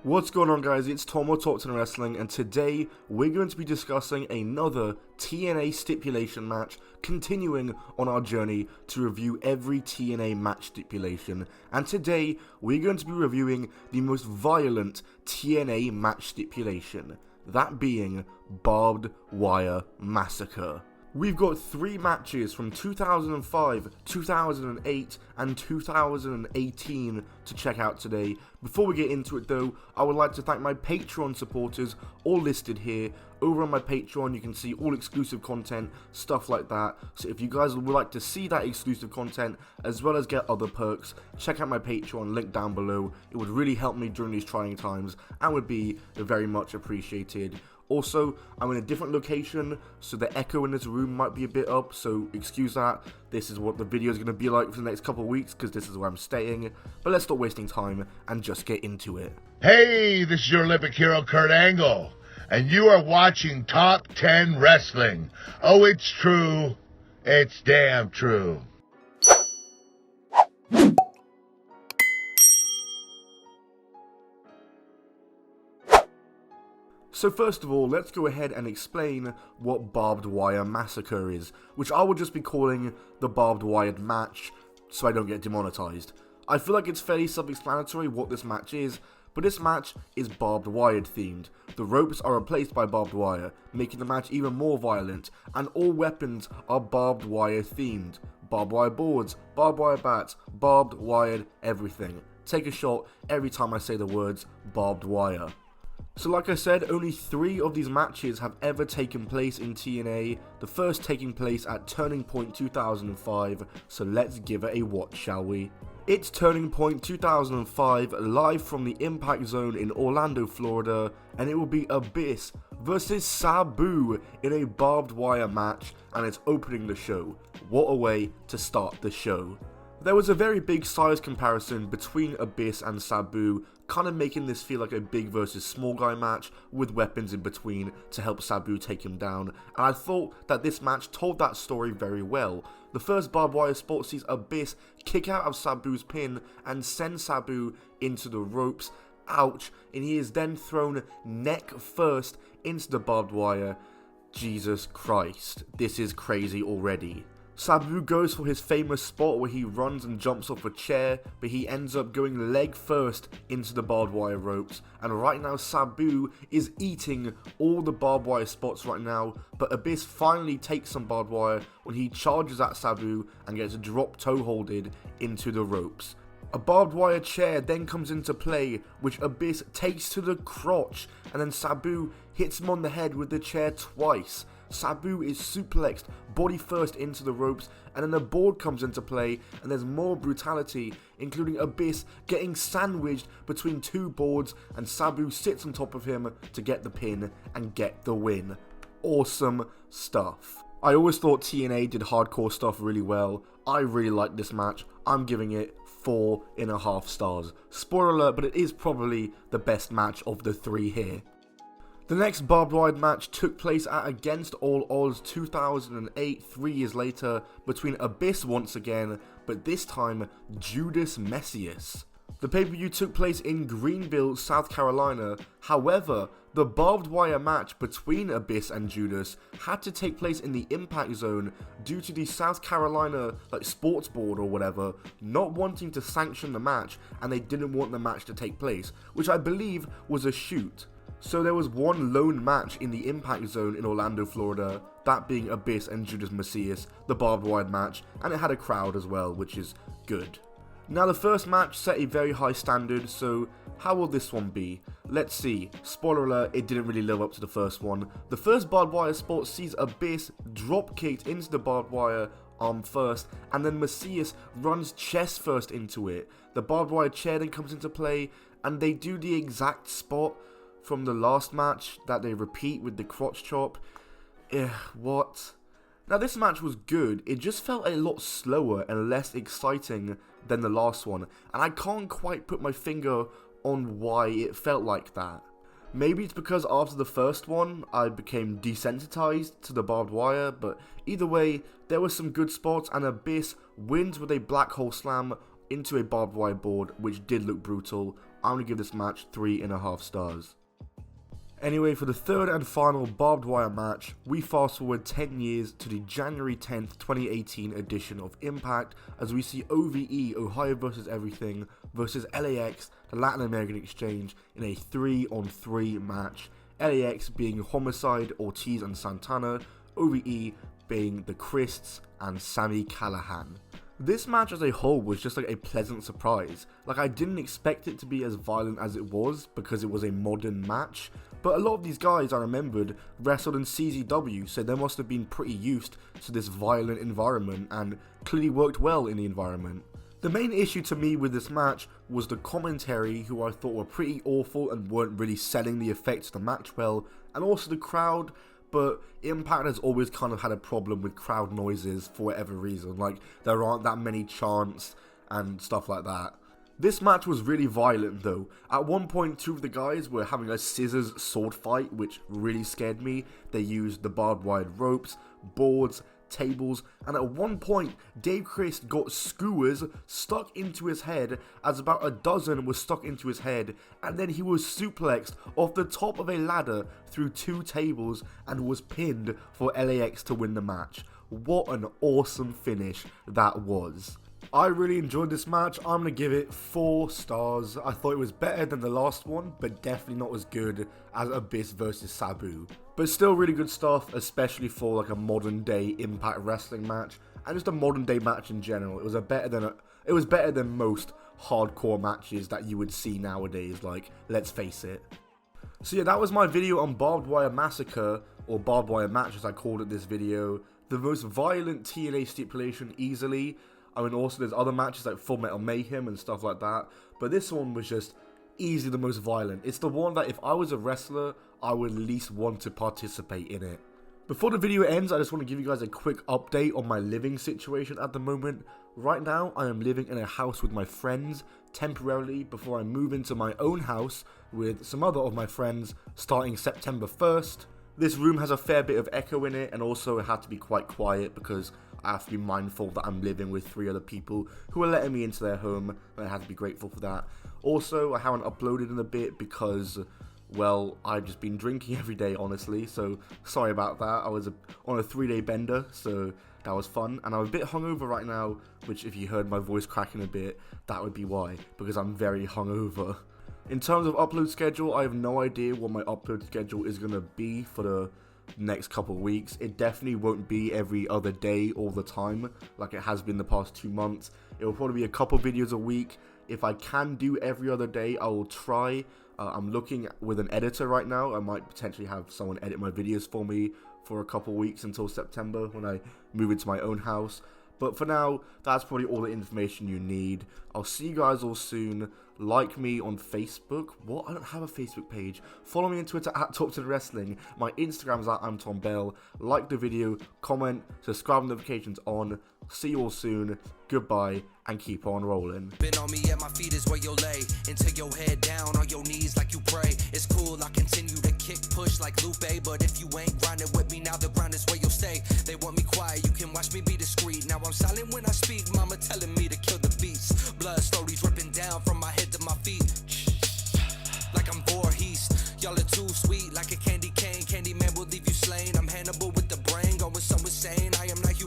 What's going on, guys? It's Tomo Talks and Wrestling, and today we're going to be discussing another TNA stipulation match, continuing on our journey to review every TNA match stipulation. And today we're going to be reviewing the most violent TNA match stipulation, that being Barbed Wire Massacre. We've got 3 matches from 2005, 2008, and 2018 to check out today. Before we get into it though, I would like to thank my Patreon supporters, all listed here. Over on my Patreon you can see all exclusive content, stuff like that. So if you guys would like to see that exclusive content, as well as get other perks, check out my Patreon, link down below. It would really help me during these trying times, and would be very much appreciated. Also, I'm in a different location, so the echo in this room might be a bit up, so excuse that. This is what the video is going to be like for the next couple of weeks, because this is where I'm staying. But let's stop wasting time and just get into it. Hey, this is your Olympic hero, Kurt Angle, and you are watching Top 10 Wrestling. Oh, it's true. It's damn true. So first of all, let's go ahead and explain what Barbed Wire Massacre is, which I will just be calling the Barbed Wired match, so I don't get demonetized. I feel like it's fairly self-explanatory what this match is, but this match is barbed wired themed. The ropes are replaced by barbed wire, making the match even more violent, and all weapons are barbed wire themed. Barbed wire boards, barbed wire bats, barbed wired everything. Take a shot every time I say the words barbed wire. So like I said, only 3 of these matches have ever taken place in TNA, the first taking place at Turning Point 2005, so let's give it a watch, shall we? It's Turning Point 2005, live from the Impact Zone in Orlando, Florida, and it will be Abyss versus Sabu in a barbed wire match, and it's opening the show. What a way to start the show. There was a very big size comparison between Abyss and Sabu, kind of making this feel like a big versus small guy match with weapons in between to help Sabu take him down, and I thought that this match told that story very well. The first barbed wire spot sees Abyss kick out of Sabu's pin and send Sabu into the ropes, ouch, and he is then thrown neck first into the barbed wire. Jesus Christ, this is crazy already. Sabu goes for his famous spot where he runs and jumps off a chair, but he ends up going leg first into the barbed wire ropes, and right now Sabu is eating all the barbed wire spots right now, but Abyss finally takes some barbed wire when he charges at Sabu and gets drop toe holded into the ropes. A barbed wire chair then comes into play, which Abyss takes to the crotch, and then Sabu hits him on the head with the chair twice. Sabu is suplexed body first into the ropes, and then a board comes into play, and there's more brutality, including Abyss getting sandwiched between 2 boards, and Sabu sits on top of him to get the pin and get the win. Awesome stuff. I always thought TNA did hardcore stuff really well. I really like this match. I'm giving it 4.5 stars. Spoiler alert, but it is probably the best match of the 3 here. The next barbed wire match took place at Against All Odds 2008, 3 years later, between Abyss once again, but this time Judas Messias. The pay-per-view took place in Greenville, South Carolina. However, the barbed wire match between Abyss and Judas had to take place in the Impact Zone due to the South Carolina sports board or whatever not wanting to sanction the match, and they didn't want the match to take place, which I believe was a shoot. So there was one lone match in the Impact Zone in Orlando, Florida, that being Abyss and Judas Messias, the barbed wire match, and it had a crowd as well, which is good. Now the first match set a very high standard, so how will this one be? Let's see. Spoiler alert, it didn't really live up to the first one. The first barbed wire spot sees Abyss drop kicked into the barbed wire arm first, and then Messias runs chest first into it. The barbed wire chair then comes into play, and they do the exact spot from the last match that they repeat with the crotch chop. What? Now this match was good, it just felt a lot slower and less exciting than the last one, and I can't quite put my finger on why it felt like that. Maybe it's because after the first one, I became desensitized to the barbed wire, but either way, there were some good spots, and Abyss wins with a black hole slam into a barbed wire board, which did look brutal. I'm going to give this match 3.5 stars. Anyway, for the third and final barbed wire match, we fast forward 10 years to the January 10th, 2018 edition of Impact, as we see OVE, Ohio vs Everything, versus LAX, the Latin American Exchange, in a 3-on-3 match. LAX being Homicide, Ortiz and Santana, OVE being the Christs and Sami Callihan. This match as a whole was just like a pleasant surprise. Like, I didn't expect it to be as violent as it was because it was a modern match, but a lot of these guys I remembered wrestled in CZW, so they must have been pretty used to this violent environment and clearly worked well in the environment. The main issue to me with this match was the commentary, who I thought were pretty awful and weren't really selling the effects of the match well, and also the crowd. But Impact has always kind of had a problem with crowd noises for whatever reason, like there aren't that many chants and stuff like that. This match was really violent though. At one point, two of the guys were having a scissors sword fight, which really scared me. They used the barbed wire ropes, boards, tables, and at one point Dave Christ got skewers stuck into his head, as about a dozen were stuck into his head, and then he was suplexed off the top of a ladder through 2 tables and was pinned for LAX to win the match. What an awesome finish that was. I really enjoyed this match. I'm going to give it 4 stars. I thought it was better than the last one, but definitely not as good as Abyss versus Sabu. But still really good stuff, especially for like a modern day Impact Wrestling match, and just a modern day match in general. It was better than most hardcore matches that you would see nowadays, like, let's face it. So yeah, that was my video on Barbed Wire Massacre, or Barbed Wire Match as I called it this video. The most violent TNA stipulation easily. I mean, also there's other matches like Full Metal Mayhem and stuff like that, but this one was just easily the most violent. It's the one that if I was a wrestler, I would at least want to participate in it. Before the video ends, I just want to give you guys a quick update on my living situation at the moment. Right now, I am living in a house with my friends temporarily before I move into my own house with some other of my friends starting September 1st. This room has a fair bit of echo in it, and also it had to be quite quiet because I have to be mindful that I'm living with 3 other people who are letting me into their home, and I have to be grateful for that. Also, I haven't uploaded in a bit because, well, I've just been drinking every day, honestly, so sorry about that. I was on a 3-day bender, so that was fun, and I'm a bit hungover right now, which if you heard my voice cracking a bit, that would be why, because I'm very hungover. In terms of upload schedule, I have no idea what my upload schedule is going to be for the next couple of weeks. It definitely won't be every other day all the time like it has been the past 2 months. It will probably be a couple videos a week. If I can do every other day, I will try. I'm looking with an editor right now. I might potentially have someone edit my videos for me for a couple weeks until September when I move into my own house. But for now, that's probably all the information you need. I'll see you guys all soon. Like me on Facebook. What? I don't have a Facebook page. Follow me on Twitter at TalkToTheWrestling. My Instagram is at I'mTomBell. Like the video, comment, subscribe, notifications on. See you all soon. Goodbye, and keep on rolling. Been on me at my feet is where you'll lay. And take your head down on your knees like you pray. It's cool, I continue to kick, push like Lupe. But if you ain't grinding with me, now the grind is where you'll stay. They want me quiet, you can watch me be discreet. Now I'm silent when I speak, mama telling me to kill the beast. Blood slowly dripping down from my head to my feet. Like I'm Voorhees, y'all are too sweet. Like a candy cane, Candyman will leave you slain. I'm Hannibal with the brain, going so insane. I am not